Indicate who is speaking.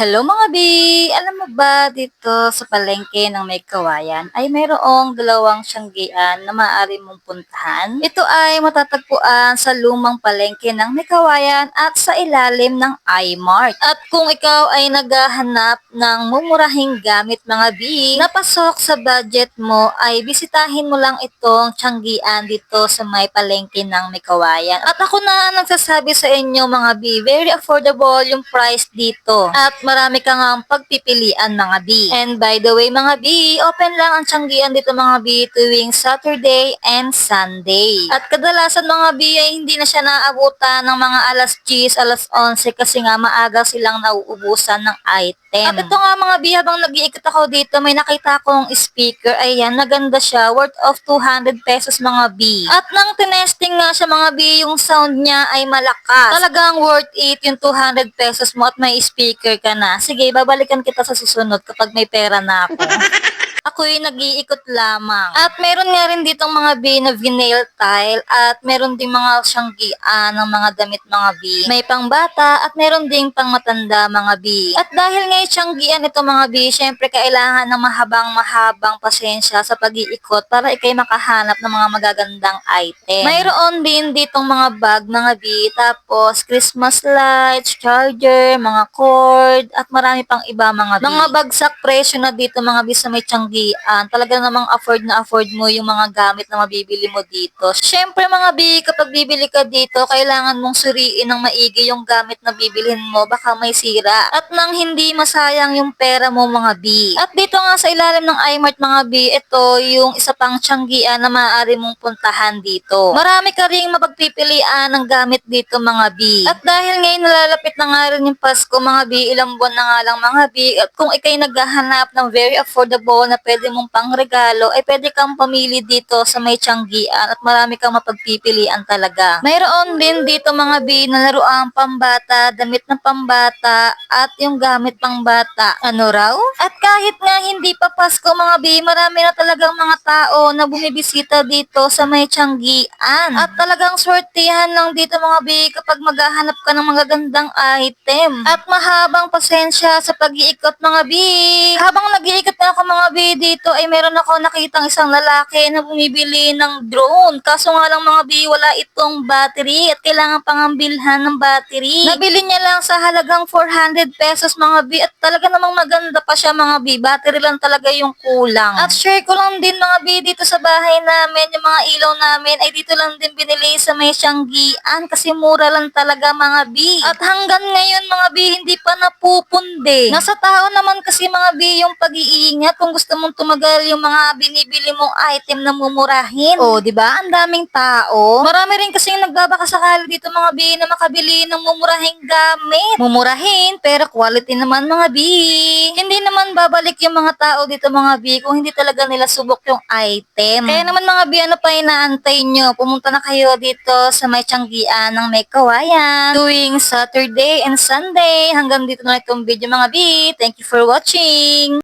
Speaker 1: Hello mga bi! Alam mo ba dito sa palengke ng May Kawayan ay mayroong dalawang siyanggian na maaari mong puntahan. Ito ay matatagpuan sa lumang palengke ng May Kawayan at sa ilalim ng iMart. At kung ikaw ay naghahanap ng mumurahing gamit mga bi na pasok sa budget mo ay bisitahin mo lang itong siyanggian dito sa may palengke ng May Kawayan. At ako na ang nagsasabi sa inyo mga bi, very affordable yung price dito. At marami kang pagpipilian mga B. And by the way mga B, open lang ang tiyanggian dito mga B tuwing Saturday and Sunday. At kadalasan mga B ay hindi na siya naabutan ng mga alas 10, alas 11 kasi nga maaga silang nauubusan ng item. At ito nga mga B, habang nag-iikot ako dito, may nakita akong speaker. Ayan, naganda siya. Worth of 200 pesos mga B. At nang tinesting nga siya mga B, yung sound niya ay malakas. Talagang worth it yung 200 pesos mo at may speaker ka na. Sige, babalikan kita sa susunod kapag may pera na ako. Ako'y nag-iikot lamang. At meron nga rin ditong mga B na vinyl tile at meron ding mga siyanggian ng mga damit mga B. May pangbata at meron ding pangmatanda mga B. At dahil nga siyanggian ito mga B, syempre kailangan ng mahabang pasensya sa pag-iikot para ikay makahanap ng mga magagandang item. Mayroon din ditong mga bag mga B, tapos Christmas lights, charger, mga cord, at marami pang iba mga B. Mga bagsak presyo na dito mga B sa may tiyanggian. Talaga namang afford na afford mo yung mga gamit na mabibili mo dito. Syempre mga B, kapag bibili ka dito, kailangan mong suriin ng maigi yung gamit na bibilhin mo, baka may sira. At nang hindi masayang yung pera mo mga B. At dito nga sa ilalim ng iMart mga B, ito yung isa pang tiyanggian na maaari mong puntahan dito. Marami ka ring mapagpipilian ng gamit dito mga B. At dahil ngayon nalalapit na nga rin yung Pasko mga B, ilang buwan na nga lang mga B, at kung ikay naghahanap ng very affordable na pwede mong pangregalo, ay pwede kang pamili dito sa may tiyanggian at marami kang mapagpipilian talaga. Mayroon din dito mga B na laruang pambata, damit na pambata, at yung gamit pambata. Ano raw? At kahit nga hindi pa Pasko mga B, marami na talagang mga tao na bumibisita dito sa may tiyanggian. At talagang swertihan lang dito mga B kapag maghahanap ka ng magagandang item. At mahabang pasensya sa pag-iikot mga B. Habang nag-iikot na ako mga B dito ay meron ako nakitang isang lalaki na bumibili ng drone. Kaso nga lang mga B, wala itong battery at kailangan pangambilhan ng battery. Nabili niya lang sa halagang 400 pesos mga B at talaga namang maganda pa siya mga B. Battery lang talaga yung kulang. At share ko lang din mga B dito sa bahay namin, yung mga ilaw namin ay dito lang din binili sa may tiyanggian kasi mura lang talaga mga B. At hanggang ngayon mga B, hindi pa napupundi. Nasa tao naman kasi mga B yung pag-iingat kung gusto mong tumagal yung mga binibili mong item na mumurahin. O, di ba? Ang daming tao. Marami rin kasing nagbabakasakali dito mga B na makabili ng mumurahing gamit. Mumurahin, pero quality naman mga B. Hindi naman babalik yung mga tao dito mga B kung hindi talaga nila subok yung item. Kaya naman mga B, ano pa inaantay nyo? Pumunta na kayo dito sa may tiyanggian ng May Kawayan tuwing Saturday and Sunday. Hanggang dito na itong video mga B. Thank you for watching.